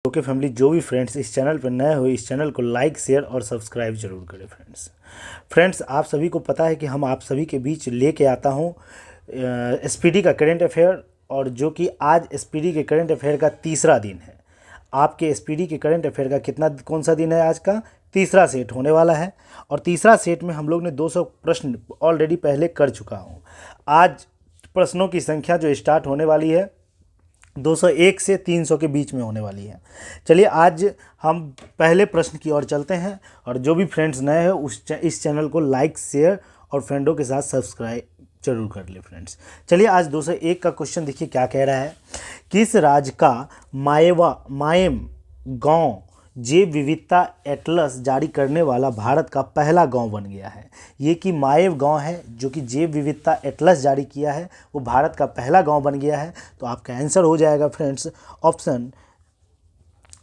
Okay family, जो भी friends इस चैनल पर नए हो इस चैनल को लाइक शेयर और सब्सक्राइब जरूर करें। फ्रेंड्स आप सभी को पता है कि हम आप सभी के बीच लेके आता हूँ एसपीडी का करंट अफेयर, और जो कि आज एसपीडी के करंट अफेयर का तीसरा दिन है। आपके एसपीडी के करंट अफेयर का कौन सा दिन है? आज का तीसरा सेट होने वाला है, और तीसरा सेट में हम लोग ने 200 प्रश्न ऑलरेडी पहले कर चुका हूँ। आज प्रश्नों की संख्या जो स्टार्ट होने वाली है 201 से 300 के बीच में होने वाली है। चलिए आज हम पहले प्रश्न की ओर चलते हैं, और जो भी फ्रेंड्स नए हैं इस चैनल को लाइक शेयर और फ्रेंडों के साथ सब्सक्राइब जरूर कर ले फ्रेंड्स। चलिए आज 201 का क्वेश्चन देखिए क्या कह रहा है। किस राज्य का मायम गांव जैव विविधता एटलस जारी करने वाला भारत का पहला गांव बन गया है? ये कि मायव गांव है जो कि जैव विविधता एटलस जारी किया है, वो भारत का पहला गांव बन गया है। तो आपका आंसर हो जाएगा फ्रेंड्स ऑप्शन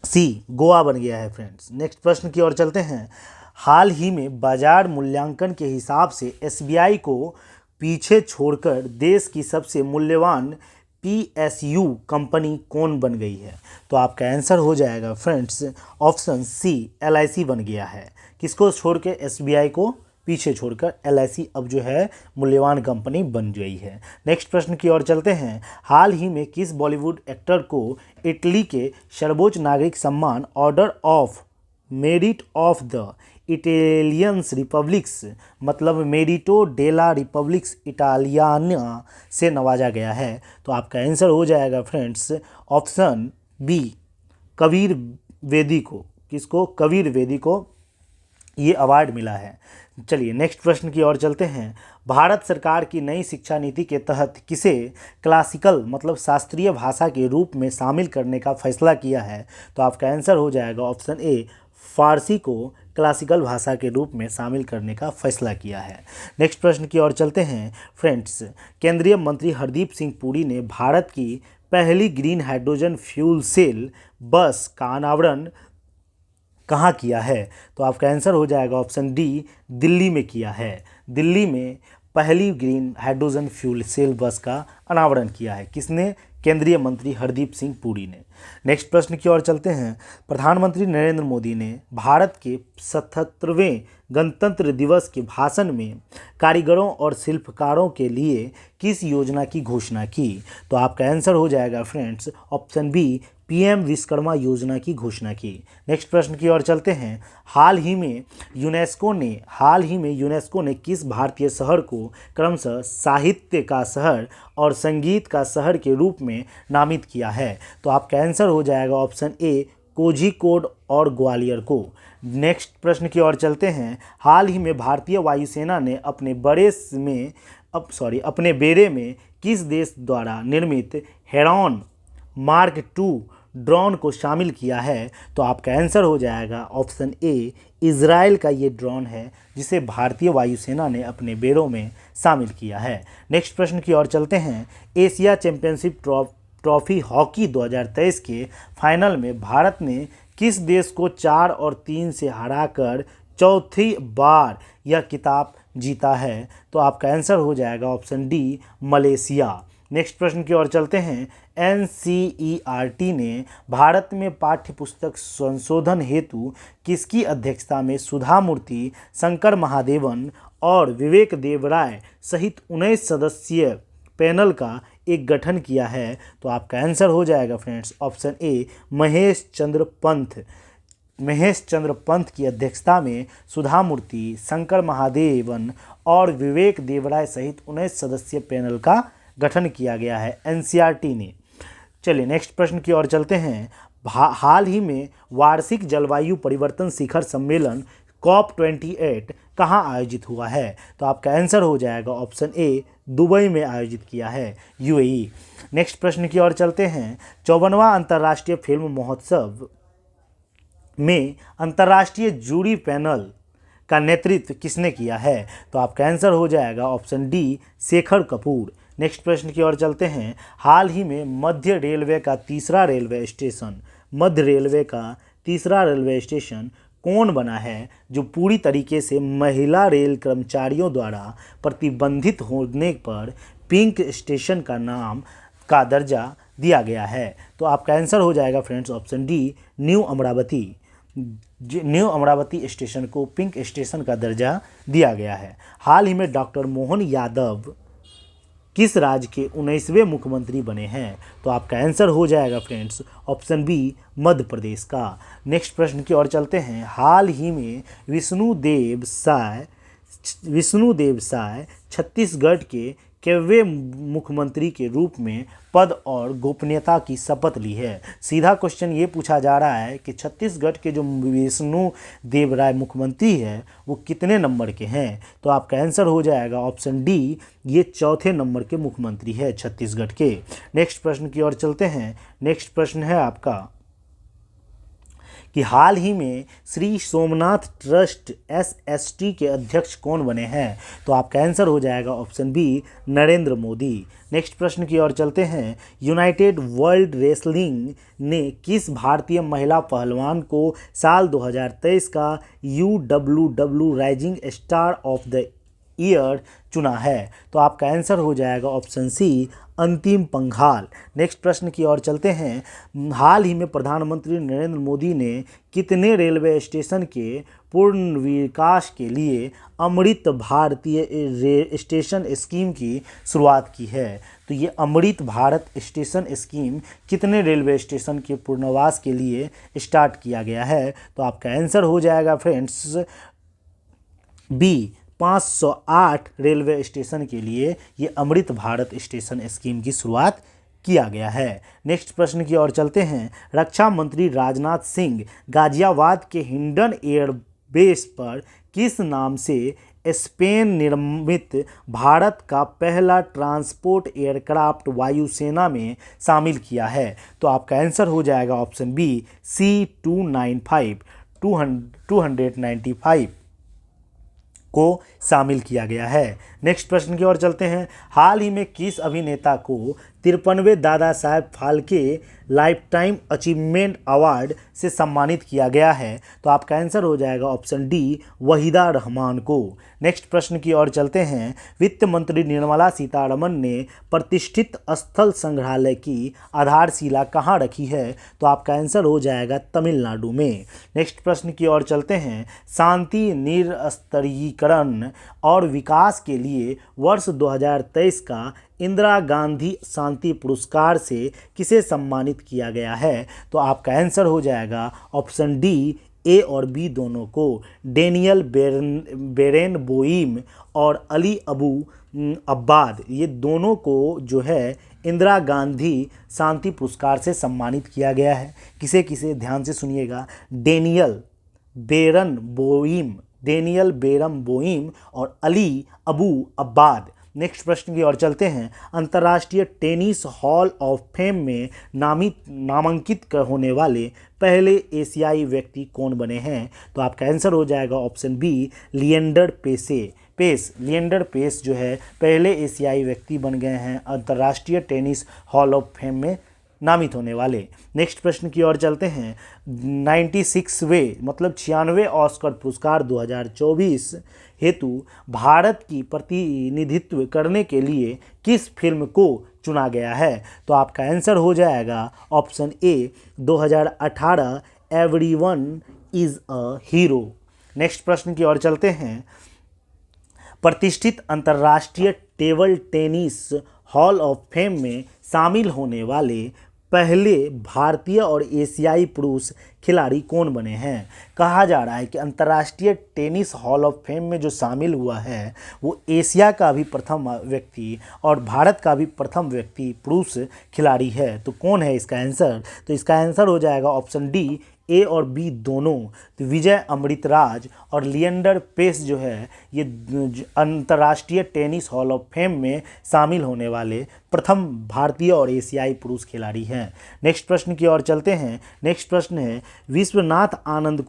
सी, गोवा बन गया है फ्रेंड्स। नेक्स्ट प्रश्न की ओर चलते हैं। हाल ही में बाजार मूल्यांकन के हिसाब से एसबीआई को पीछे छोड़कर देश की सबसे मूल्यवान पीएसयू कंपनी कौन बन गई है? तो आपका आंसर हो जाएगा फ्रेंड्स ऑप्शन सी, एलआईसी बन गया है। किसको छोड़ के? एसबीआई को पीछे छोड़कर एलआईसी अब जो है मूल्यवान कंपनी बन गई है। नेक्स्ट प्रश्न की ओर चलते हैं। हाल ही में किस बॉलीवुड एक्टर को इटली के सर्वोच्च नागरिक सम्मान order of merit of the Italians republics मतलब मेरिटो डेला रिपब्लिक्स इटालियाना से नवाजा गया है? तो आपका आंसर हो जाएगा फ्रेंड्स ऑप्शन बी, कबीर वेदी को। किसको? कबीर वेदी को ये अवार्ड मिला है। चलिए नेक्स्ट प्रश्न की ओर चलते हैं। भारत सरकार की नई शिक्षा नीति के तहत किसे क्लासिकल मतलब शास्त्रीय भाषा के रूप में शामिल करने का फैसला किया है? तो आपका आंसर हो जाएगा ऑप्शन ए, फारसी को क्लासिकल भाषा के रूप में शामिल करने का फैसला किया है। नेक्स्ट प्रश्न की ओर चलते हैं फ्रेंड्स। केंद्रीय मंत्री हरदीप सिंह पुरी ने भारत की पहली ग्रीन हाइड्रोजन फ्यूल सेल बस का अनावरण कहाँ किया है? तो आपका आंसर हो जाएगा ऑप्शन डी, दिल्ली में किया है। दिल्ली में पहली ग्रीन हाइड्रोजन फ्यूल सेल बस का अनावरण किया है। किसने? केंद्रीय मंत्री हरदीप सिंह पुरी ने। नेक्स्ट प्रश्न की ओर चलते हैं। प्रधानमंत्री नरेंद्र मोदी ने भारत के 77वें गणतंत्र दिवस के भाषण में कारीगरों और शिल्पकारों के लिए किस योजना की घोषणा की? तो आपका आंसर हो जाएगा friends option B, PM Vishwakarma Yojana की घोषणा की। नेक्स्ट प्रश्न की ओर चलते हैं। हाल ही में यूनेस्को ने किस भारतीय शहर को क्रमशः साहित्य का शहर और संगीत का शहर के रूप में नामित किया है? तो आपका आंसर हो जाएगा ऑप्शन ए, कोझिकोड और ग्वालियर को। नेक्स्ट प्रश्न की ओर चलते हैं। हाल ही में भारतीय वायुसेना ने अपने बेड़े में किस देश द्वारा निर्मित हेरॉन मार्क 2 ड्रोन को शामिल किया है? तो आपका आंसर हो जाएगा ऑप्शन ए, इजराइल का ये ड्रोन है जिसे भारतीय वायुसेना ने अपने बेड़ों में शामिल किया है। नेक्स्ट प्रश्न की ओर चलते हैं। एशिया चैंपियनशिप ट्रॉफी हॉकी 2023 के फाइनल में भारत ने किस देश को 4 और 3 से हराकर चौथी बार यह खिताब जीता है? तो आपका आंसर हो जाएगा ऑप्शन डी, मलेशिया। नेक्स्ट प्रश्न की ओर चलते हैं। एनसीईआरटी ने भारत में पाठ्य पुस्तक संशोधन हेतु किसकी अध्यक्षता में सुधा मूर्ति, शंकर महादेवन और विवेक देवराय सहित 19 सदस्यीय पैनल का एक गठन किया है? तो आपका आंसर हो जाएगा फ्रेंड्स ऑप्शन ए, महेश चंद्र पंथ की अध्यक्षता में सुधा मूर्ति, शंकर महादेवन और विवेक देवराय सहित 19 सदस्यीय पैनल का गठन किया गया है एनसीईआरटी ने। चलिए नेक्स्ट प्रश्न की ओर चलते हैं। हाल ही में वार्षिक जलवायु परिवर्तन शिखर सम्मेलन COP28 कहाँ आयोजित हुआ है? तो आपका आंसर हो जाएगा ऑप्शन ए, दुबई में आयोजित किया है, यूएई। नेक्स्ट प्रश्न की ओर चलते हैं। 54वां अंतर्राष्ट्रीय फिल्म महोत्सव में अंतर्राष्ट्रीय जूरी पैनल का नेतृत्व किसने किया है? तो आपका आंसर हो जाएगा option D, Shekhar Kapoor. Next प्रश्न की ओर चलते हैं। हाल ही में मध्य रेलवे का तीसरा रेलवे स्टेशन कौन बना है जो पूरी तरीके से महिला रेल कर्मचारियों द्वारा प्रतिबंधित होने पर पिंक स्टेशन का नाम का दर्जा दिया गया है। तो आपका आंसर हो जाएगा friends option D, new Amravati. New Amravati station को पिंक स्टेशन का दर्जा दिया गया है। हाल ही में डॉक्टर मोहन यादव किस राज्य के 19वें मुख्यमंत्री बने हैं? तो आपका आंसर हो जाएगा friends option B, Madhya Pradesh का। नेक्स्ट प्रश्न की ओर चलते हैं। हाल ही में विष्णुदेव साय छत्तीसगढ़ के केवे मुख्यमंत्री के रूप में पद और गोपनीयता की शपथ ली है। सीधा क्वेश्चन ये पूछा जा रहा है कि छत्तीसगढ़ के जो विष्णुदेव राय मुख्यमंत्री है वो कितने नंबर के हैं? तो आपका आंसर हो जाएगा ऑप्शन डी, ये चौथे नंबर के मुख्यमंत्री है छत्तीसगढ़ के। नेक्स्ट प्रश्न की ओर चलते हैं। नेक्स्ट प्रश्न है आपका कि हाल ही में श्री सोमनाथ ट्रस्ट SST के अध्यक्ष कौन बने हैं? तो आपका आंसर हो जाएगा option B, Narendra Modi. Next प्रश्न की ओर चलते हैं। यूनाइटेड वर्ल्ड रेसलिंग ने किस भारतीय महिला पहलवान को साल 2023 का UWW rising star of the year चुना है? तो आपका आंसर हो जाएगा ऑप्शन सी, अंतिम पंघाल। नेक्स्ट प्रश्न की ओर चलते हैं। हाल ही में प्रधानमंत्री नरेंद्र मोदी ने कितने रेलवे स्टेशन के पूर्ण विकास के लिए अमृत भारतीय स्टेशन स्कीम की शुरुआत की है? तो ये अमृत भारत स्टेशन स्कीम कितने रेलवे स्टेशन के पुनर्वास के लिए स्टार्ट किया गया है? तो आपका आंसर हो जाएगा फ्रेंड्स बी, 508 रेलवे स्टेशन के लिए ये अमृत भारत स्टेशन स्कीम की शुरुआत किया गया है। नेक्स्ट प्रश्न की ओर चलते हैं। रक्षा मंत्री राजनाथ सिंह गाजियाबाद के हिंडन एयरबेस पर किस नाम से स्पेन निर्मित भारत का पहला ट्रांसपोर्ट एयरक्राफ्ट वायुसेना में शामिल किया है? तो आपका आंसर हो जाएगा ऑप्शन बी, C295 295 को शामिल किया गया है। नेक्स्ट प्रश्न की ओर चलते हैं। हाल ही में किस अभिनेता को 53वें Dada Saheb Phalke lifetime achievement award से सम्मानित किया गया है? तो आपका आंसर हो जाएगा ऑप्शन डी, वहीदा रहमान को। नेक्स्ट प्रश्न की ओर चलते हैं। वित्त मंत्री निर्मला सीतारमण ने प्रतिष्ठित स्थल संग्रहालय की आधारशिला कहाँ रखी है? तो आपका आंसर हो जाएगा तमिलनाडु में। नेक्स्ट प्रश्न की ओर चलते हैं। शांति निरस्त्रीकरण और विकास के लिए वर्ष 2023 का इंदिरा गांधी शांति पुरस्कार से किसे सम्मानित किया गया है? तो आपका आंसर हो जाएगा ऑप्शन डी, ए और बी दोनों को। डेनियल बेरेनबोइम और अली अबू अब्बाद, ये दोनों को जो है इंदिरा गांधी शांति पुरस्कार से सम्मानित किया गया है। किसे किसे, ध्यान से सुनिएगा। डेनियल बेरमबोइम और अली अबू अब्बाद। नेक्स्ट प्रश्न की ओर चलते हैं। अंतर्राष्ट्रीय टेनिस हॉल ऑफ फेम में नामांकित होने वाले पहले एशियाई व्यक्ति कौन बने हैं? तो आपका आंसर हो जाएगा ऑप्शन बी, लिएंडर लिएंडर पेस जो है पहले एशियाई व्यक्ति बन गए हैं अंतर्राष्ट्रीय टेनिस हॉल ऑफ फेम में नामित होने वाले। नेक्स्ट प्रश्न की ओर चलते हैं। 96वें ऑस्कर पुरस्कार 2024 हेतु भारत की प्रतिनिधित्व करने के लिए किस फिल्म को चुना गया है? तो आपका आंसर हो जाएगा option A, 2018 everyone is a hero. Next प्रश्न की ओर चलते हैं। प्रतिष्ठित अंतर्राष्ट्रीय table tennis hall of fame में शामिल होने वाले पहले भारतीय और एशियाई पुरुष खिलाड़ी कौन बने हैं? कहा जा रहा है कि अंतर्राष्ट्रीय टेनिस हॉल ऑफ फेम में जो शामिल हुआ है वो एशिया का भी प्रथम व्यक्ति और भारत का भी प्रथम व्यक्ति पुरुष खिलाड़ी है। तो कौन है इसका आंसर? तो इसका आंसर हो जाएगा ऑप्शन डी, ए और बी दोनों। तो विजय अमृतराज और लिएंडर पेस जो है ये अंतर्राष्ट्रीय टेनिस हॉल ऑफ फेम में शामिल होने वाले प्रथम भारतीय और एशियाई पुरुष खिलाड़ी हैं। नेक्स्ट प्रश्न की ओर चलते हैं। नेक्स्ट प्रश्न है। विश्वनाथ आनंद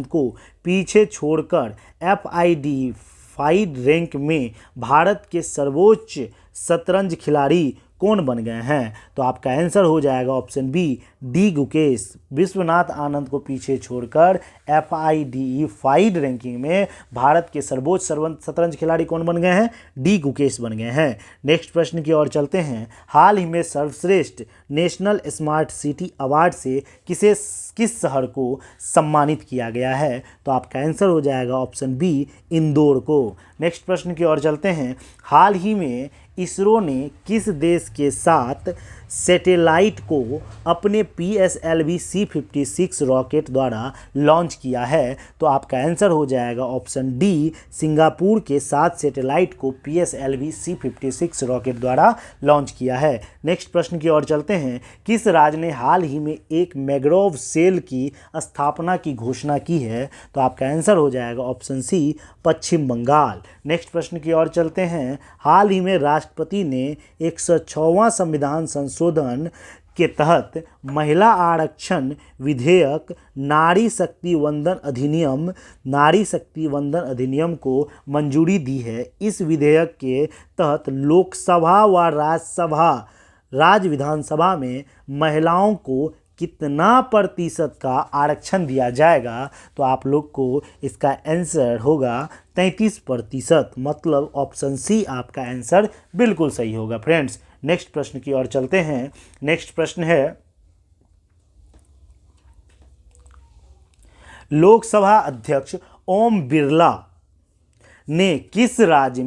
को पीछे छोड़कर FIDE रैंक में भारत के सर्वोच्च शतरंज खिलाड़ी कौन बन गए हैं? तो आपका आंसर हो जाएगा option B, D Gukesh. Vishwanath Anand को पीछे छोड़कर FIDE फाइड रैंकिंग में भारत के सर्वोच्च शतरंज खिलाड़ी कौन बन गए हैं? डी गुकेश बन गए हैं। नेक्स्ट प्रश्न की ओर चलते हैं। हाल ही में सर्वश्रेष्ठ नेशनल स्मार्ट सिटी अवार्ड से किस शहर को सम्मानित किया गया है? तो आपका आंसर हो जाएगा ऑप्शन बी, इंदौर को। नेक्स्ट प्रश्न की ओर चलते हैं। हाल ही में इसरो ने किस देश के साथ सैटेलाइट को अपने PSLV C56 रॉकेट द्वारा लॉन्च किया है? तो आपका आंसर हो जाएगा ऑप्शन डी, सिंगापुर के साथ सैटेलाइट को PSLV C56 रॉकेट द्वारा लॉन्च किया है। नेक्स्ट प्रश्न की ओर चलते हैं। किस राज्य ने हाल ही में एक मैंग्रोव सेल की स्थापना की घोषणा की है? तो आपका आंसर हो जाएगा ऑप्शन सी, पश्चिम बंगाल। नेक्स्ट प्रश्न की ओर चलते हैं। हाल ही में राष्ट्रपति ने 106वां संविधान संशोधन के तहत महिला आरक्षण विधेयक नारी शक्ति वंदन अधिनियम को मंजूरी दी है। इस विधेयक के तहत लोकसभा व राज्य विधानसभा में महिलाओं को कितना प्रतिशत का आरक्षण दिया जाएगा? तो आप लोग को इसका आंसर होगा 33%, मतलब ऑप्शन सी आपका आंसर बिल्कुल सही होगा फ्रेंड्स। नेक्स्ट प्रश्न की ओर चलते हैं। नेक्स्ट प्रश्न है, लोकसभा अध्यक्ष ओम बिरला ने किस राज्य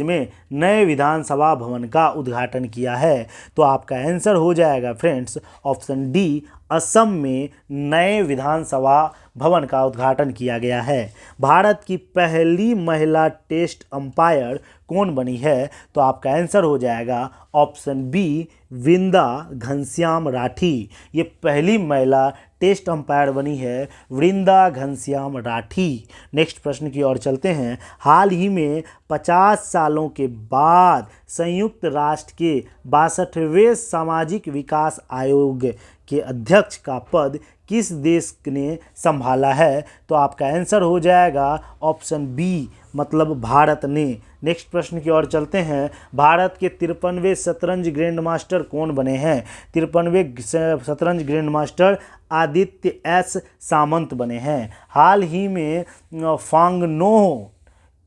में नए विधानसभा भवन का उद्घाटन किया है? तो आपका आंसर हो जाएगा फ्रेंड्स ऑप्शन डी, असम में नए विधानसभा भवन का उद्घाटन किया गया है। भारत की पहली महिला टेस्ट अंपायर कौन बनी है? तो आपका आंसर हो जाएगा ऑप्शन बी, वृंदा घनश्याम राठी। ये पहली महिला टेस्ट अंपायर बनी है, वृंदा घनश्याम राठी। नेक्स्ट प्रश्न की ओर चलते हैं। हाल ही में 50 सालों के बाद संयुक्त राष्ट्र के 62वें सामाजिक विकास आयोग के अध्यक्ष का पद किस देश ने संभाला है? तो आपका आंसर हो जाएगा ऑप्शन बी, मतलब भारत ने। नेक्स्ट प्रश्न की ओर चलते हैं। भारत के 53वें शतरंज ग्रैंड मास्टर कौन बने हैं? 53वें शतरंज ग्रैंड मास्टर आदित्य एस सामंत बने हैं। हाल ही में फांगनोह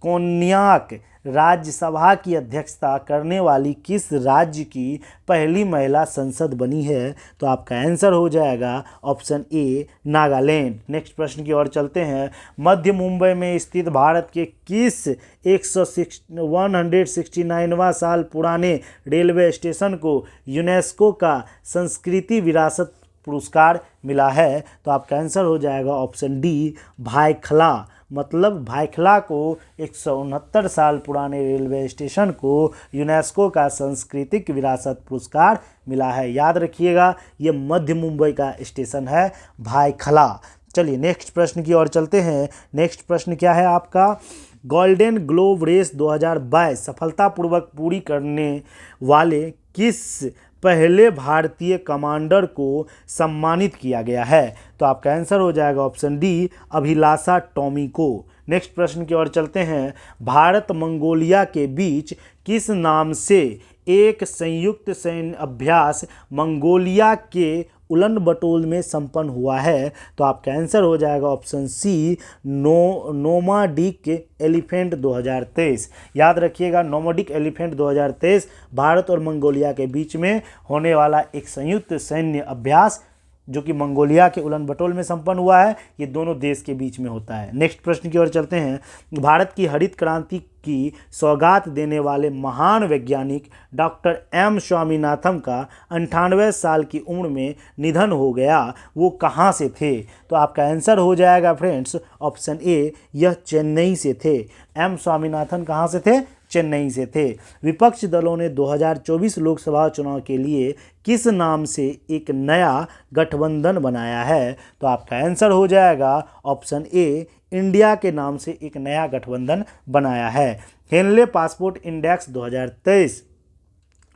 कोन्याक राज्यसभा की अध्यक्षता करने वाली किस राज्य की पहली महिला सांसद बनी है? तो आपका आंसर हो जाएगा ऑप्शन ए, नागालैंड। नेक्स्ट प्रश्न की ओर चलते हैं। मध्य मुंबई में स्थित भारत के किस 169वां साल पुराने रेलवे स्टेशन को यूनेस्को का संस्कृति विरासत पुरस्कार मिला है? तो आपका आंसर हो जाएगा ऑप्शन डी, भायखला। मतलब भायखला को 169 साल पुराने रेलवे स्टेशन को यूनेस्को का सांस्कृतिक विरासत पुरस्कार मिला है। याद रखिएगा, ये मध्य मुंबई का स्टेशन है भायखला। चलिए नेक्स्ट प्रश्न की ओर चलते हैं। नेक्स्ट प्रश्न क्या है आपका? गोल्डन ग्लोब रेस 2022 सफलतापूर्वक पूरी करने वाले किस पहले भारतीय कमांडर को सम्मानित किया गया है? तो आपका आंसर हो जाएगा ऑप्शन डी, अभिलाषा टॉमी को। नेक्स्ट प्रश्न की ओर चलते हैं। भारत मंगोलिया के बीच किस नाम से एक संयुक्त सैन्य अभ्यास मंगोलिया के उलन बटोल में संपन्न हुआ है? तो आपका आंसर हो जाएगा ऑप्शन सी, नोमाडिक एलिफेंट 2023। याद रखिएगा, नोमाडिक एलिफेंट 2023 भारत और मंगोलिया के बीच में होने वाला एक संयुक्त सैन्य अभ्यास जो कि मंगोलिया के उलन बटोल में संपन्न हुआ है, ये दोनों देश के बीच में होता है। नेक्स्ट प्रश्न की ओर चलते हैं। भारत की हरित क्रांति की सौगात देने वाले महान वैज्ञानिक डॉक्टर एम स्वामीनाथन का 98 साल की उम्र में निधन हो गया, वो कहाँ से थे? तो आपका आंसर हो जाएगा फ्रेंड्स ऑप्शन ए, यह चेन्नई से थे। एम स्वामीनाथन कहाँ से थे? चेन्नई से थे। विपक्ष दलों ने 2024 लोकसभा चुनाव के लिए किस नाम से एक नया गठबंधन बनाया है? तो आपका आंसर हो जाएगा ऑप्शन ए, इंडिया के नाम से एक नया गठबंधन बनाया है। हेनले पासपोर्ट इंडेक्स 2023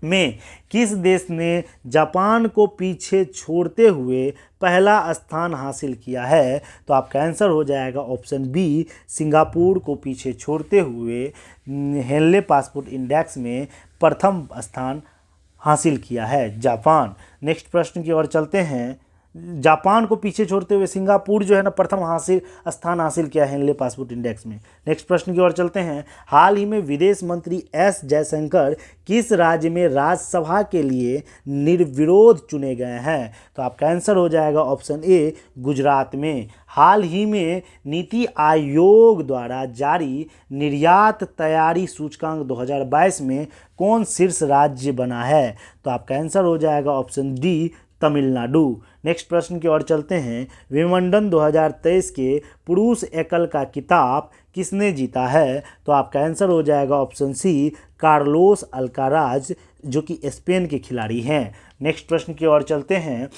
में किस देश ने जापान को पीछे छोड़ते हुए पहला स्थान हासिल किया है? तो आपका आंसर हो जाएगा ऑप्शन बी, सिंगापुर को पीछे छोड़ते हुए हेनले पासपोर्ट इंडेक्स में प्रथम स्थान हासिल किया है? जापान। नेक्स्ट प्रश्न की ओर चलते हैं। जापान को पीछे छोड़ते हुए सिंगापुर जो है ना प्रथम स्थान हासिल किया है हेनले पासपोर्ट इंडेक्स में। नेक्स्ट प्रश्न की ओर चलते हैं। हाल ही में विदेश मंत्री एस जयशंकर किस राज्य में राज्यसभा के लिए निर्विरोध चुने गए हैं? तो आपका आंसर हो जाएगा ऑप्शन ए, गुजरात में। हाल ही में नीति आयोग द्वारा जारी निर्यात तैयारी सूचकांक 2022 में कौन शीर्ष राज्य बना है? तो आपका आंसर हो जाएगा ऑप्शन डी, तमिलनाडु। नेक्स्ट प्रश्न की ओर चलते हैं। विंबलडन 2023 के पुरुष एकल का खिताब किसने जीता है? तो आपका आंसर हो जाएगा ऑप्शन सी, कार्लोस अल्काराज, जो कि स्पेन के खिलाड़ी हैं। नेक्स्ट प्रश्न की ओर चलते हैं।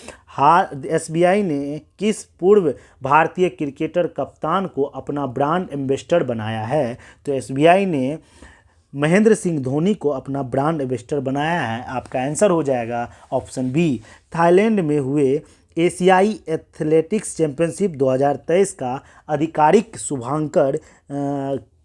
एसबीआई ने किस पूर्व भारतीय क्रिकेटर कप्तान को अपना ब्रांड एम्बेसडर बनाया है? तो एसबीआई ने महेंद्र सिंह धोनी को अपना ब्रांड एम्बेसडर बनाया है। आपका आंसर हो जाएगा ऑप्शन बी। थाईलैंड में हुए एशियाई एथलेटिक्स चैंपियनशिप 2023 का आधिकारिक शुभांकर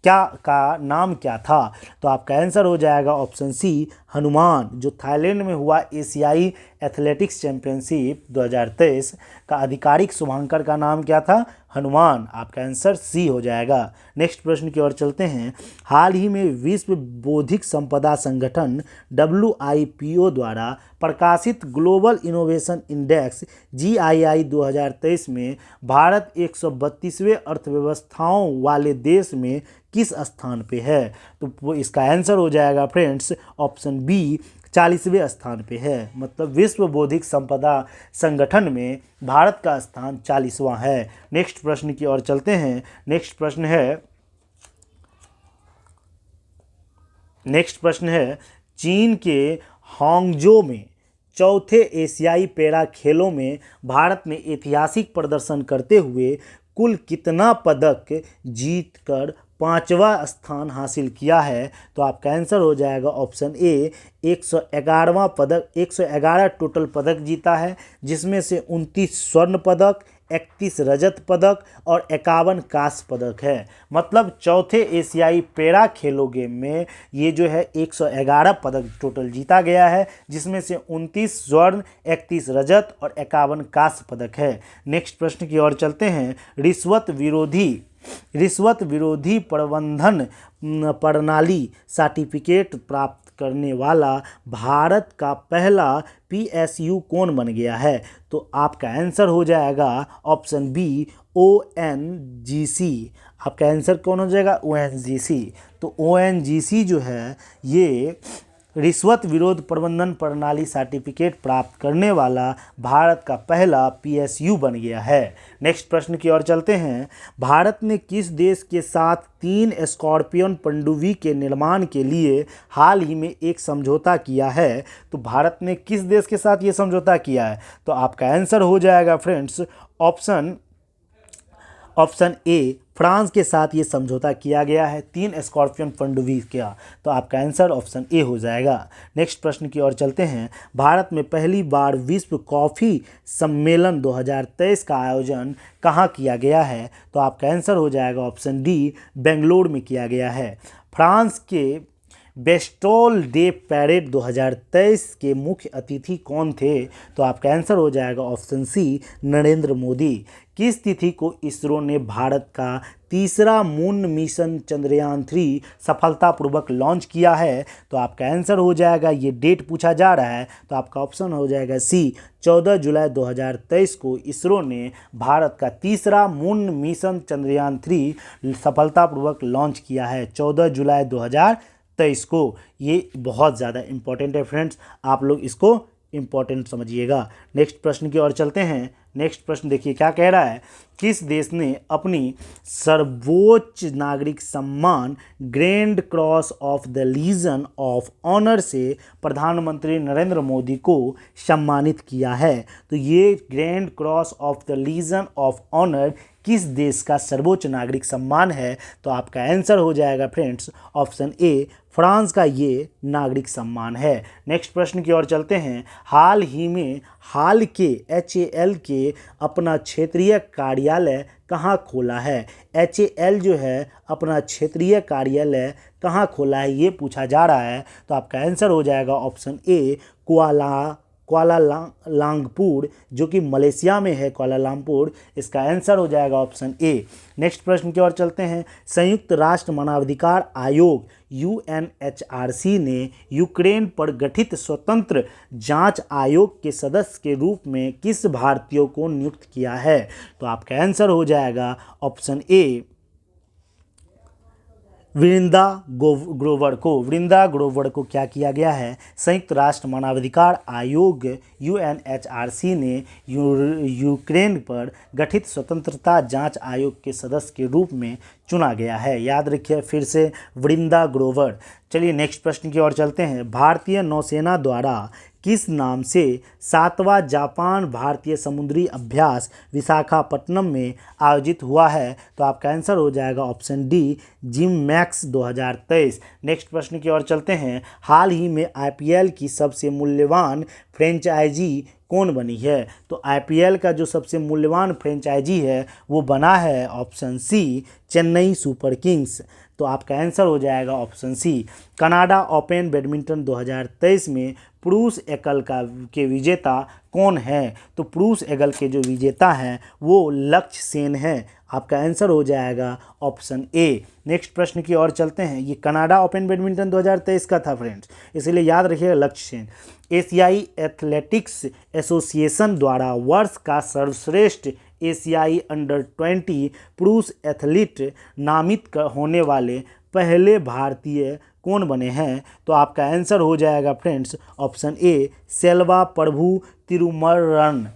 का नाम क्या था? तो आपका आंसर हो जाएगा ऑप्शन सी, हनुमान। जो थाईलैंड में हुआ एशियाई एथलेटिक्स चैंपियनशिप 2023 का आधिकारिक शुभांकर का नाम क्या था? हनुमान। आपका आंसर सी हो जाएगा। नेक्स्ट प्रश्न की ओर चलते हैं। हाल ही में विश्व बौद्धिक संपदा संगठन WIPO द्वारा प्रकाशित ग्लोबल इनोवेशन इंडेक्स GII 2023 में भारत 132वें अर्थव्यवस्थाओं वाले देश में किस स्थान पे है? तो वो इसका आंसर हो जाएगा फ्रेंड्स ऑप्शन बी, 40वें स्थान पे है। मतलब विश्व बौद्धिक संपदा संगठन में भारत का स्थान 40वां है। नेक्स्ट प्रश्न की ओर चलते हैं। नेक्स्ट प्रश्न है चीन के हांगझो में चौथे एशियाई पैरा खेलों में भारत ने ऐतिहासिक प्रदर्शन करते हुए कुल कितना पदक जीतकर 5वां स्थान हासिल किया है? तो आपका आंसर हो जाएगा ऑप्शन ए, 111वां पदक। 111 टोटल पदक जीता है, जिसमें से 29 स्वर्ण पदक, 31 रजत पदक और 51 कांस्य पदक है। मतलब चौथे एशियाई पैरा खेलो गेम में ये जो है 111 पदक टोटल जीता गया है, जिसमें से 29 स्वर्ण, 31 रजत और 51 कांस्य पदक है। नेक्स्ट प्रश्न की ओर चलते हैं। रिश्वत विरोधी प्रबंधन प्रणाली सर्टिफिकेट प्राप्त करने वाला भारत का पहला PSU कौन बन गया है? तो आपका आंसर हो जाएगा ऑप्शन बी, ONGC। आपका आंसर कौन हो जाएगा? ONGC। तो ONGC जो है ये रिश्वत विरोध प्रबंधन प्रणाली सर्टिफिकेट प्राप्त करने वाला भारत का पहला PSU बन गया है। नेक्स्ट प्रश्न की ओर चलते हैं। भारत ने किस देश के साथ 3 स्कॉर्पियन पनडुब्बी के निर्माण के लिए हाल ही में एक समझौता किया है? तो भारत ने किस देश के साथ ये समझौता किया है? तो आपका आंसर हो जाएगा फ्रेंड्स ऑप्शन ए, फ्रांस के साथ ये समझौता किया गया है 3 स्कॉर्पियन पनडुब्बी का। तो आपका आंसर ऑप्शन ए हो जाएगा। नेक्स्ट प्रश्न की ओर चलते हैं। भारत में पहली बार विश्व कॉफ़ी सम्मेलन 2023 का आयोजन कहाँ किया गया है? तो आपका आंसर हो जाएगा ऑप्शन डी, बेंगलोर में किया गया है। फ्रांस के बेस्टोल डे पैरेड 2023 के मुख्य अतिथि कौन थे? तो आपका आंसर हो जाएगा ऑप्शन सी, नरेंद्र मोदी। किस तिथि को इसरो ने भारत का तीसरा मून मिशन चंद्रयान 3 सफलतापूर्वक लॉन्च किया है? तो आपका आंसर हो जाएगा, ये डेट पूछा जा रहा है तो आपका ऑप्शन हो जाएगा सी, 14 जुलाई 2023 को इसरो ने भारत का तीसरा मून मिशन चंद्रयान 3 सफलतापूर्वक लॉन्च किया है 14 जुलाई 2023 को। ये बहुत ज़्यादा इम्पोर्टेंट है फ्रेंड्स, आप लोग इसको इम्पोर्टेंट समझिएगा। नेक्स्ट प्रश्न की ओर चलते हैं। नेक्स्ट प्रश्न देखिए क्या कह रहा है। किस देश ने अपनी सर्वोच्च नागरिक सम्मान grand cross of the legion of honour से प्रधानमंत्री नरेंद्र मोदी को सम्मानित किया है? तो ये grand cross of the legion of honour किस देश का सर्वोच्च नागरिक सम्मान है? तो आपका आंसर हो जाएगा फ्रेंड्स ऑप्शन ए, फ्रांस का ये नागरिक सम्मान है। नेक्स्ट प्रश्न की ओर चलते हैं। हाल के HAL के अपना क्षेत्रीय कार्यालय कहाँ खोला है? HAL जो है अपना क्षेत्रीय कार्यालय कहाँ खोला है ये पूछा जा रहा है। तो आपका आंसर हो जाएगा ऑप्शन ए, कुआलालंपुर, जो कि मलेशिया में है कुआलालंपुर। इसका आंसर हो जाएगा ऑप्शन ए। नेक्स्ट प्रश्न की ओर चलते हैं। संयुक्त राष्ट्र मानवाधिकार आयोग UNHRC ने यूक्रेन पर गठित स्वतंत्र जांच आयोग के सदस्य के रूप में किस भारतीय को नियुक्त किया है? तो आपका आंसर हो जाएगा ऑप्शन ए, वृंदा ग्रोवर को क्या किया गया है? संयुक्त राष्ट्र मानवाधिकार आयोग UNHRC ने यूक्रेन पर गठित स्वतंत्रता जांच आयोग के सदस्य के रूप में चुना गया है। याद रखिए फिर से, वृंदा ग्रोवर। चलिए नेक्स्ट प्रश्न की ओर चलते हैं। भारतीय नौसेना द्वारा किस नाम से 7वां जापान भारतीय समुद्री अभ्यास विशाखापट्टनम में आयोजित हुआ है? तो आपका आंसर हो जाएगा option D, gym max 2023। Next प्रश्न की ओर चलते हैं। हाल ही में IPL की सबसे मूल्यवान फ्रेंचाइजी कौन बनी है? तो IPL का जो सबसे मूल्यवान फ्रेंचाइजी है वो बना है option C, Chennai super kings. तो आपका आंसर हो जाएगा option C. Canada open badminton 2023 में पुरुष एकल के विजेता कौन है? तो पुरुष एकल के जो विजेता हैं वो लक्ष्य सेन हैं। आपका आंसर हो जाएगा ऑप्शन ए। नेक्स्ट प्रश्न की ओर चलते हैं। ये कनाडा ओपन बैडमिंटन 2023 का था फ्रेंड्स, इसलिए याद रखिएगा लक्ष्य सेन। एशियाई एथलेटिक्स एसोसिएशन द्वारा वर्ष का सर्वश्रेष्ठ एशियाई अंडर 20 पुरुष एथलीट नामित होने वाले पहले भारतीय कौन बने हैं? तो आपका आंसर हो जाएगा friends option A, Selva Prabhu Thirumaran.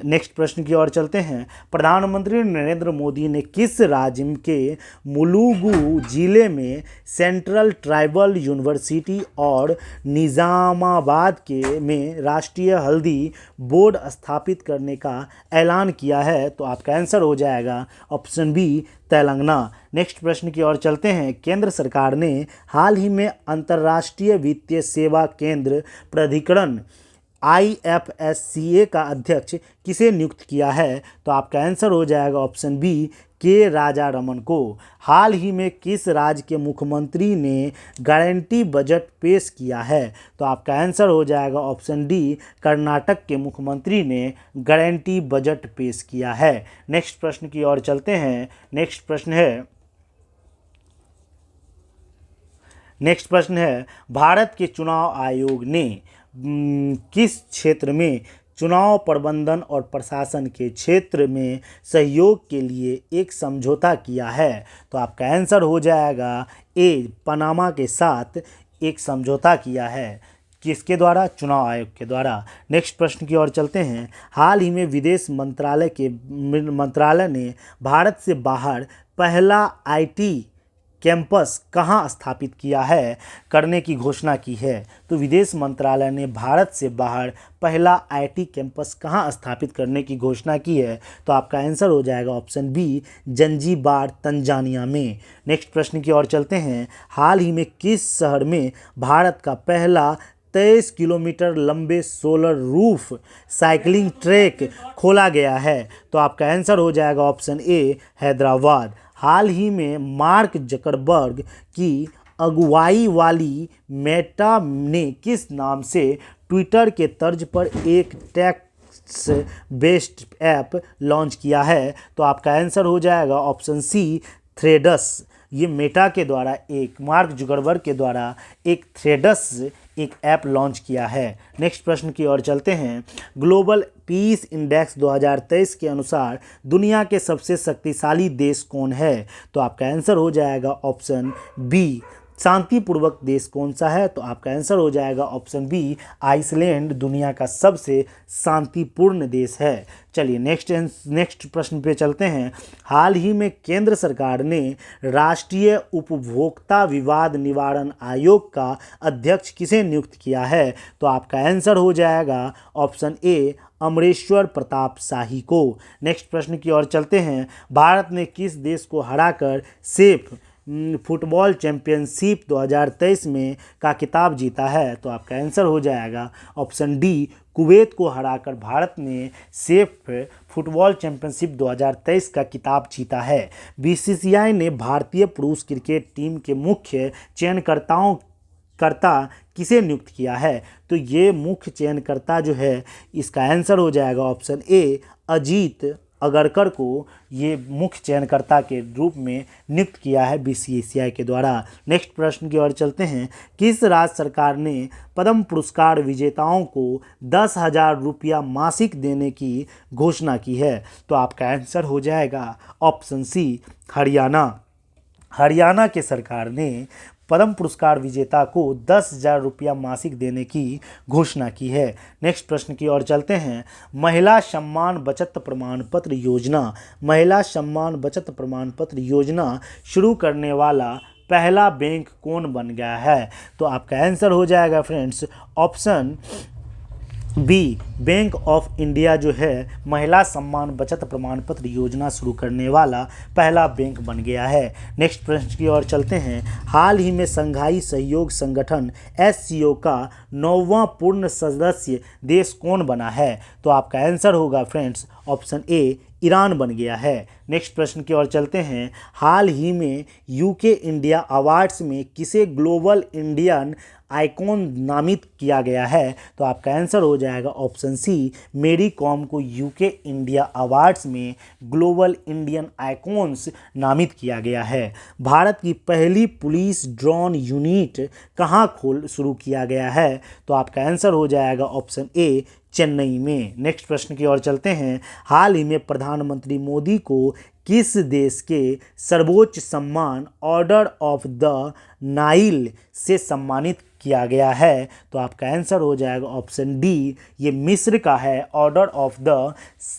Next प्रश्न की ओर चलते हैं। प्रधानमंत्री नरेंद्र मोदी ने किस राज्य के मुलुगु जिले में सेंट्रल ट्राइबल यूनिवर्सिटी और निज़ामाबाद में राष्ट्रीय हल्दी बोर्ड स्थापित करने का ऐलान किया है? तो आपका आंसर हो जाएगा ऑप्शन बी, तेलंगाना। नेक्स्ट प्रश्न की ओर चलते हैं। केंद्र सरकार ने हाल ही में अंतर्राष्ट्रीय वित्तीय सेवा केंद्र प्राधिकरण IFSCA का अध्यक्ष किसे नियुक्त किया है? तो आपका आंसर हो जाएगा ऑप्शन बी, के राजा रमन को। हाल ही में किस राज्य के मुख्यमंत्री ने गारंटी बजट पेश किया है? तो आपका आंसर हो जाएगा ऑप्शन डी, कर्नाटक के मुख्यमंत्री ने गारंटी बजट पेश किया है। नेक्स्ट प्रश्न की ओर चलते हैं। नेक्स्ट प्रश्न है भारत के चुनाव आयोग ने किस क्षेत्र में चुनाव प्रबंधन और प्रशासन के क्षेत्र में सहयोग के लिए एक समझौता किया है? तो आपका आंसर हो जाएगा ए, पनामा के साथ एक समझौता किया है। किसके द्वारा? चुनाव आयोग के द्वारा। नेक्स्ट प्रश्न की ओर चलते हैं। हाल ही में विदेश मंत्रालय ने भारत से बाहर पहला IT कैंपस कहाँ स्थापित करने की घोषणा की है? तो विदेश मंत्रालय ने भारत से बाहर पहला IT कैंपस कहाँ स्थापित करने की घोषणा की है? तो आपका आंसर हो जाएगा ऑप्शन बी, जंजीबार तंजानिया में। नेक्स्ट प्रश्न की ओर चलते हैं। हाल ही में किस शहर में भारत का पहला 23 किलोमीटर लंबे सोलर रूफ साइकिलिंग ट्रैक खोला गया है? तो आपका आंसर हो जाएगा ऑप्शन ए, हैदराबाद। हाल ही में मार्क जकरबर्ग की अगुवाई वाली मेटा ने किस नाम से ट्विटर के तर्ज पर एक टेक्स्ट बेस्ड ऐप लॉन्च किया है? तो आपका आंसर हो जाएगा ऑप्शन सी, थ्रेड्स। ये मेटा के द्वारा मार्क जुकरबर्ग के द्वारा एक थ्रेड्स एक ऐप लॉन्च किया है। नेक्स्ट प्रश्न की ओर चलते हैं। ग्लोबल पीस इंडेक्स 2023 के अनुसार दुनिया के सबसे शक्तिशाली देश कौन है? तो आपका आंसर हो जाएगा ऑप्शन बी, शांतिपूर्वक देश कौन सा है? तो आपका आंसर हो जाएगा ऑप्शन बी, आइसलैंड दुनिया का सबसे शांतिपूर्ण देश है। चलिए नेक्स्ट प्रश्न पे चलते हैं। हाल ही में केंद्र सरकार ने राष्ट्रीय उपभोक्ता विवाद निवारण आयोग का अध्यक्ष किसे नियुक्त किया है? तो आपका आंसर हो जाएगा ऑप्शन ए, अमरेश्वर प्रताप शाही को। नेक्स्ट प्रश्न की ओर चलते हैं। भारत ने किस देश को हराकर सेफ फुटबॉल चैंपियनशिप 2023 में का खिताब जीता है? तो आपका आंसर हो जाएगा ऑप्शन डी, कुवैत को हराकर भारत ने सेफ फुटबॉल चैंपियनशिप 2023 का खिताब जीता है। बीसीसीआई ने भारतीय पुरुष क्रिकेट टीम के मुख्य चयनकर्ता किसे नियुक्त किया है? तो ये मुख्य चयनकर्ता जो है, इसका आंसर हो जाएगा ऑप्शन ए, अजीत अगरकर को ये मुख्य चयनकर्ता के रूप में नियुक्त किया है बीसीसीआई के द्वारा। नेक्स्ट प्रश्न की ओर चलते हैं। किस राज्य सरकार ने पद्म पुरस्कार विजेताओं को 10,000 रुपया मासिक देने की घोषणा की है? तो आपका आंसर हो जाएगा ऑप्शन सी, हरियाणा। हरियाणा के सरकार ने पद्म पुरस्कार विजेता को 10,000 रुपया मासिक देने की घोषणा की है। नेक्स्ट प्रश्न की ओर चलते हैं। महिला सम्मान बचत प्रमाण पत्र योजना, महिला सम्मान बचत प्रमाण पत्र योजना शुरू करने वाला पहला बैंक कौन बन गया है? तो आपका आंसर हो जाएगा friends option B, bank of India जो है महिला सम्मान बचत प्रमाण पत्र योजना शुरू करने वाला पहला बैंक बन गया है। नेक्स्ट प्रश्न की ओर चलते हैं। हाल ही में संघाई सहयोग संगठन एससीओ का 9वां पूर्ण सदस्य देश कौन बना है? तो आपका आंसर होगा फ्रेंड्स ऑप्शन ए, ईरान बन गया है। नेक्स्ट प्रश्न की ओर चलते हैं। हाल ही में यूके इंडिया अवार्ड्स में किसे ग्लोबल इंडियन आइकॉन नामित किया गया है? तो आपका आंसर हो जाएगा ऑप्शन सी, मेरी कॉम को यूके इंडिया अवार्ड्स में ग्लोबल इंडियन आइकॉन्स नामित किया गया है। भारत की पहली पुलिस ड्रोन यूनिट कहाँ शुरू किया गया है? तो आपका आंसर हो जाएगा ऑप्शन ए, चेन्नई में। नेक्स्ट प्रश्न की ओर चलते हैं। हाल ही में प्रधानमंत्री मोदी को किस देश के सर्वोच्च सम्मान ऑर्डर ऑफ द नाइल से सम्मानित किया गया है? तो आपका आंसर हो जाएगा ऑप्शन डी, ये मिस्र का है। ऑर्डर ऑफ द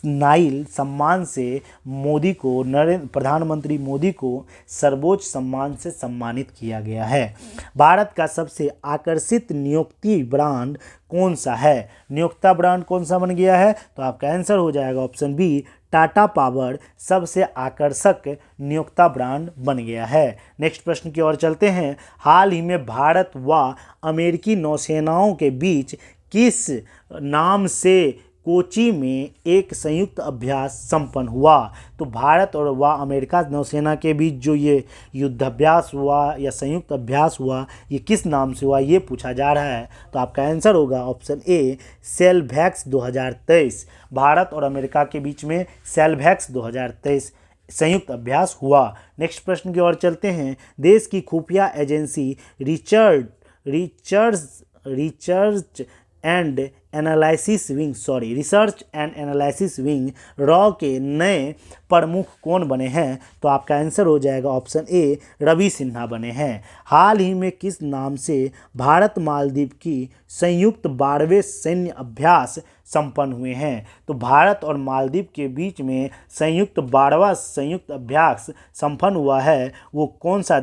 नाइल सम्मान से प्रधानमंत्री मोदी को सर्वोच्च सम्मान से सम्मानित किया गया है। भारत का सबसे आकर्षित नियुक्ति ब्रांड कौन सा है? नियोक्ता ब्रांड कौन सा बन गया है? तो आपका आंसर हो जाएगा ऑप्शन बी, टाटा पावर सबसे आकर्षक नियोक्ता ब्रांड बन गया है। नेक्स्ट प्रश्न की ओर चलते हैं। हाल ही में भारत व अमेरिकी नौसेनाओं के बीच किस नाम से कोची में एक संयुक्त अभ्यास संपन्न हुआ? तो भारत और व अमेरिका नौसेना के बीच जो ये युद्धाभ्यास हुआ या संयुक्त अभ्यास हुआ, ये किस नाम से हुआ, ये पूछा जा रहा है। तो आपका आंसर होगा ऑप्शन ए, सेलवैक्स 2023। भारत और अमेरिका के बीच में सेलवैक्स 2023 संयुक्त अभ्यास हुआ। नेक्स्ट प्रश्न की ओर चलते हैं। देश की खुफिया agency research and analysis wing raw के नए प्रमुख कौन बने हैं? तो आपका आंसर हो जाएगा ऑप्शन ए, रवि सिन्हा बने हैं। हाल ही में किस नाम से भारत मालदीव की संयुक्त 12वें सैन्य अभ्यास संपन्न हुए हैं? तो भारत और मालदीव के बीच में संयुक्त 12वां संयुक्त अभ्यास संपन्न हुआ है, वो कौन सा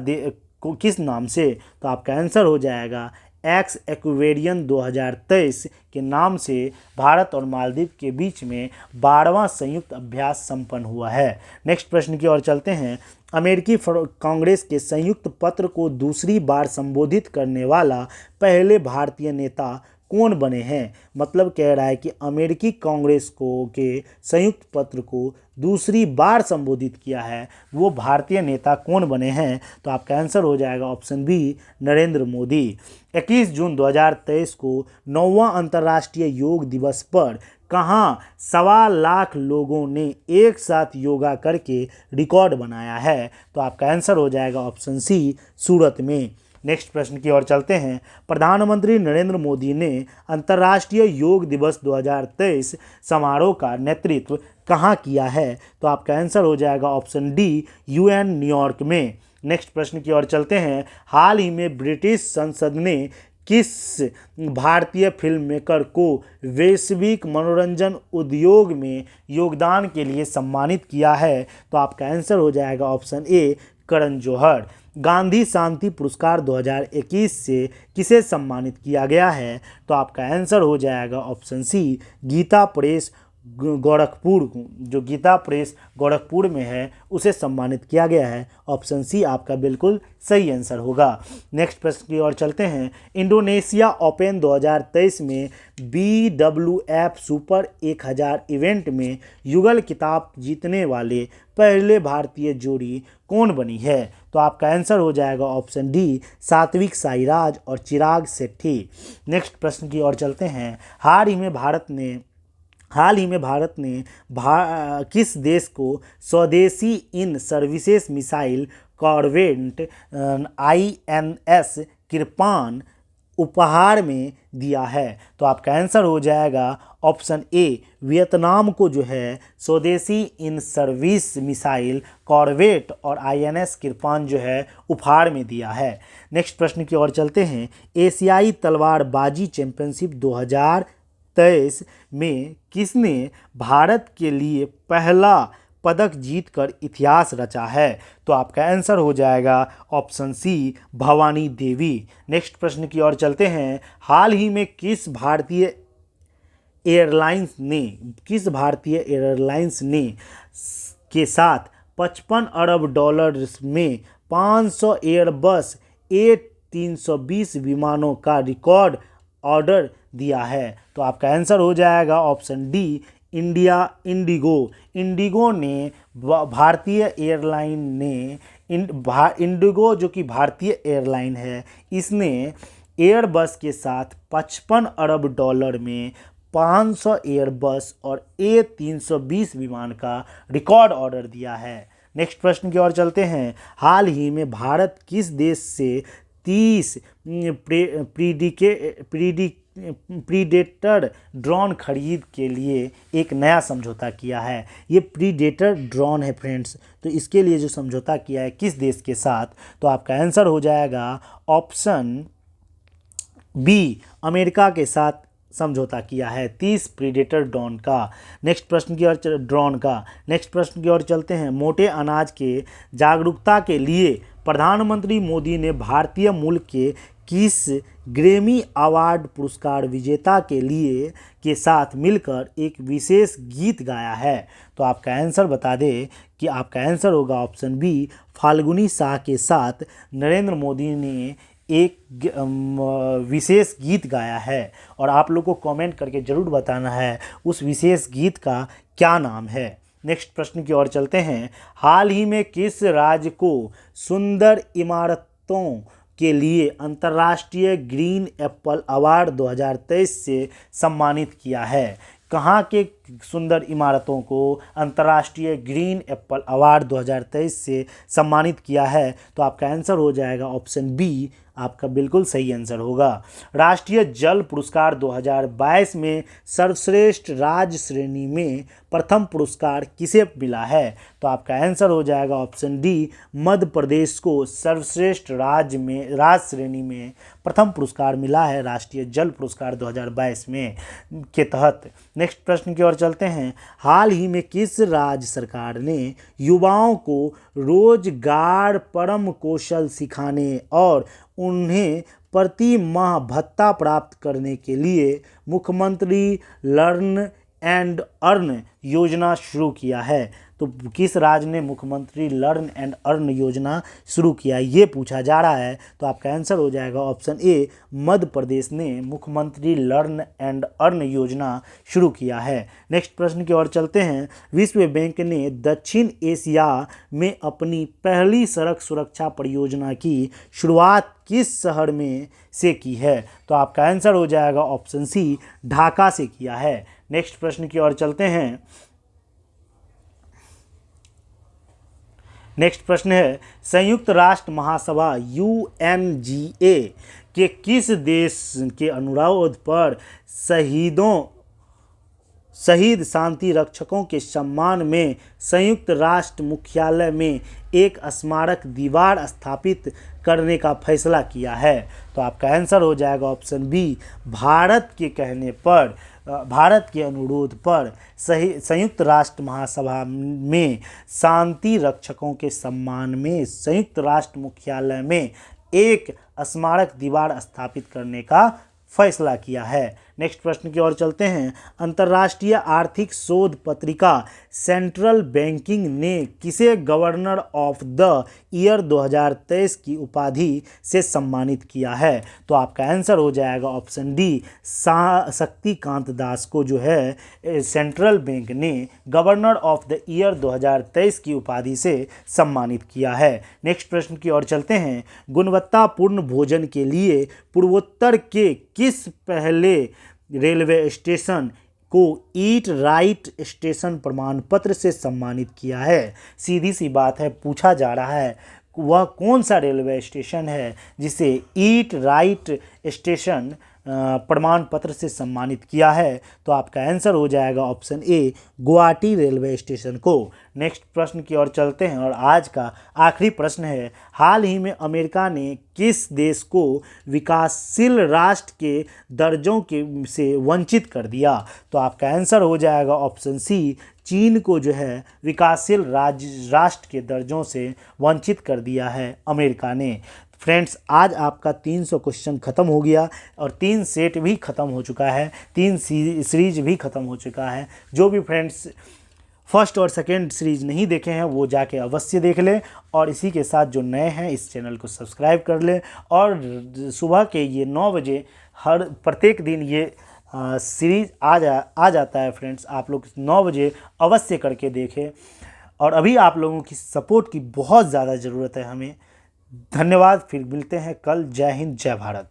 किस नाम से? तो आपका आंसर हो जाएगा एक्स एक्वेरियन 2023 के नाम से भारत और मालदीव के बीच में 12वां संयुक्त अभ्यास संपन्न हुआ है। नेक्स्ट प्रश्न की ओर चलते हैं। अमेरिकी कांग्रेस के संयुक्त पत्र को दूसरी बार संबोधित करने वाला पहले भारतीय नेता कौन बने हैं? मतलब कह रहा है कि अमेरिकी कांग्रेस के संयुक्त पत्र को दूसरी बार संबोधित किया है, वो भारतीय नेता कौन बने हैं? तो आपका आंसर हो जाएगा ऑप्शन बी, नरेंद्र मोदी। 21 जून 2023 को 9वां अंतर्राष्ट्रीय योग दिवस पर कहाँ 1.25 लाख लोगों ने एक साथ योगा करके रिकॉर्ड बनाया है? तो आपका आंसर हो जाएगा ऑप्शन सी, सूरत में। नेक्स्ट प्रश्न की ओर चलते हैं। प्रधानमंत्री नरेंद्र मोदी ने अंतर्राष्ट्रीय योग दिवस 2023 समारोह का नेतृत्व कहाँ किया है? तो आपका आंसर हो जाएगा ऑप्शन डी, यूएन न्यूयॉर्क में। नेक्स्ट प्रश्न की ओर चलते हैं। हाल ही में ब्रिटिश संसद ने किस भारतीय फिल्म मेकर को वैश्विक मनोरंजन उद्योग में योगदान के लिए सम्मानित किया है? तो आपका आंसर हो जाएगा ऑप्शन ए, करण जौहर। गांधी शांति पुरस्कार 2021 से किसे सम्मानित किया गया है? तो आपका आंसर हो जाएगा option C, Gita press Gorakhpur को, जो गीता प्रेस गोरखपुर में है उसे सम्मानित किया गया है। ऑप्शन सी आपका बिल्कुल सही आंसर होगा। नेक्स्ट प्रश्न की ओर चलते हैं। इंडोनेशिया ओपन 2023 में BWF सुपर 1000 इवेंट में युगल खिताब जीतने वाले पहले भारतीय जोड़ी कौन बनी है? तो आपका आंसर हो जाएगा ऑप्शन डी, सात्विक साईराज और चिराग शेट्टी। नेक्स्ट प्रश्न की ओर चलते हैं। हाल ही में भारत ने किस देश को स्वदेशी इन सर्विसेज मिसाइल कॉर्वेट INS कृपान उपहार में दिया है? तो आपका आंसर हो जाएगा ऑप्शन ए, वियतनाम को जो है स्वदेशी इन सर्विस मिसाइल कॉर्वेट और INS कृपान जो है उपहार में दिया है। नेक्स्ट प्रश्न की ओर चलते हैं। एशियाई तलवारबाजी चैंपियनशिप 2023 में किसने भारत के लिए पहला पदक जीतकर इतिहास रचा है? तो आपका आंसर हो जाएगा ऑप्शन सी, भवानी देवी। नेक्स्ट प्रश्न की ओर चलते हैं। हाल ही में किस भारतीय एयरलाइंस ने के साथ 55 अरब डॉलर में 500 एयरबस A320 विमानों का रिकॉर्ड ऑर्डर दिया है? तो आपका आंसर हो जाएगा ऑप्शन डी, इंडिगो ने भारतीय एयरलाइन ने इंडिगो जो कि भारतीय एयरलाइन है, इसने एयरबस के साथ 55 अरब डॉलर में 500 एयरबस और A320 विमान का रिकॉर्ड ऑर्डर दिया है। नेक्स्ट प्रश्न की ओर चलते हैं। हाल ही में भारत किस देश से 30 प्रीडेटर ड्रोन खरीद के लिए एक नया समझौता किया है? ये प्रीडेटर ड्रोन है फ्रेंड्स, तो इसके लिए जो समझौता किया है किस देश के साथ? तो आपका आंसर हो जाएगा ऑप्शन बी, अमेरिका के साथ समझौता किया है 30 प्रीडेटर ड्रोन का। नेक्स्ट प्रश्न की ओर चलते हैं। मोटे अनाज के जागरूकता के लिए प्रधानमंत्री मोदी ने भारतीय मूल के किस ग्रैमी अवार्ड पुरस्कार विजेता के साथ मिलकर एक विशेष गीत गाया है? तो आपका आंसर बता दें कि आपका आंसर होगा ऑप्शन बी, फाल्गुनी शाह के साथ नरेंद्र मोदी ने एक विशेष गीत गाया है। और आप लोग को कमेंट करके ज़रूर बताना है उस विशेष गीत का क्या नाम है। नेक्स्ट प्रश्न की ओर चलते हैं। हाल ही में किस राज्य को सुंदर इमारतों के लिए अंतर्राष्ट्रीय ग्रीन एप्पल अवार्ड 2023 से सम्मानित किया है? कहाँ के सुंदर इमारतों को अंतर्राष्ट्रीय ग्रीन एप्पल अवार्ड 2023 से सम्मानित किया है? तो आपका आंसर हो जाएगा ऑप्शन बी, आपका बिल्कुल सही आंसर होगा। राष्ट्रीय जल पुरस्कार 2022 में सर्वश्रेष्ठ राज्य श्रेणी में प्रथम पुरस्कार किसे मिला है? तो आपका आंसर हो जाएगा ऑप्शन डी, मध्य प्रदेश को सर्वश्रेष्ठ राज्य श्रेणी में प्रथम पुरस्कार मिला है राष्ट्रीय जल पुरस्कार 2022 में के तहत। नेक्स्ट प्रश्न की ओर चलते हैं। हाल ही में किस राज्य सरकार ने युवाओं को रोजगार परम कौशल सिखाने और उन्हें प्रति माह भत्ता प्राप्त करने के लिए मुख्यमंत्री लर्न एंड अर्न योजना शुरू किया है? तो किस राज्य ने मुख्यमंत्री लर्न एंड अर्न योजना शुरू किया, ये पूछा जा रहा है। तो आपका आंसर हो जाएगा ऑप्शन ए, मध्य प्रदेश ने मुख्यमंत्री लर्न एंड अर्न योजना शुरू किया है। नेक्स्ट प्रश्न की ओर चलते हैं। विश्व बैंक ने दक्षिण एशिया में अपनी पहली सड़क सुरक्षा परियोजना की शुरुआत किस शहर में से की है? तो आपका आंसर हो जाएगा ऑप्शन सी, ढाका से किया है। नेक्स्ट प्रश्न की ओर चलते हैं। नेक्स्ट प्रश्न है, संयुक्त राष्ट्र महासभा UNGA के किस देश के अनुरोध पर शहीद शांति रक्षकों के सम्मान में संयुक्त राष्ट्र मुख्यालय में एक स्मारक दीवार स्थापित करने का फैसला किया है? तो आपका आंसर हो जाएगा ऑप्शन बी, भारत के कहने पर, भारत के अनुरोध पर संयुक्त राष्ट्र महासभा में शांति रक्षकों के सम्मान में संयुक्त राष्ट्र मुख्यालय में एक स्मारक दीवार स्थापित करने का फैसला किया है। नेक्स्ट प्रश्न की ओर चलते हैं। अंतर्राष्ट्रीय आर्थिक शोध पत्रिका सेंट्रल बैंकिंग ने किसे गवर्नर ऑफ द ईयर 2023 की उपाधि से सम्मानित किया है? तो आपका आंसर हो जाएगा ऑप्शन डी, शक्तिकांत दास को जो है सेंट्रल बैंक ने गवर्नर ऑफ द ईयर 2023 की उपाधि से सम्मानित किया है। नेक्स्ट प्रश्न की ओर चलते हैं। गुणवत्तापूर्ण भोजन के लिए पूर्वोत्तर के किस पहले रेलवे स्टेशन को ईट राइट स्टेशन प्रमाण पत्र से सम्मानित किया है? सीधी सी बात है, पूछा जा रहा है वह कौन सा रेलवे स्टेशन है जिसे ईट राइट स्टेशन प्रमाण पत्र से सम्मानित किया है? तो आपका आंसर हो जाएगा option A, Guwahati railway station को। नेक्स्ट प्रश्न की ओर चलते हैं और आज का आखिरी प्रश्न है। हाल ही में अमेरिका ने किस देश को विकासशील राष्ट्र के दर्जों के से वंचित कर दिया? तो आपका आंसर हो जाएगा ऑप्शन सी, चीन को जो है विकासशील राष्ट्र के दर्जों से वंचित कर दिया है अमेरिका ने। फ्रेंड्स, आज आपका 300 क्वेश्चन ख़त्म हो गया और 3 सेट भी ख़त्म हो चुका है, 3 सीरीज भी ख़त्म हो चुका है। जो भी फ्रेंड्स फर्स्ट और सेकंड सीरीज नहीं देखे हैं वो जाके अवश्य देख लें और इसी के साथ जो नए हैं इस चैनल को सब्सक्राइब कर लें और सुबह के ये 9 बजे हर प्रत्येक दिन ये सीरीज आ जाता है फ्रेंड्स। आप लोग 9 बजे अवश्य करके देखें और अभी आप लोगों की सपोर्ट की बहुत ज़्यादा ज़रूरत है हमें। धन्यवाद, फिर मिलते हैं कल। जय हिंद, जय भारत।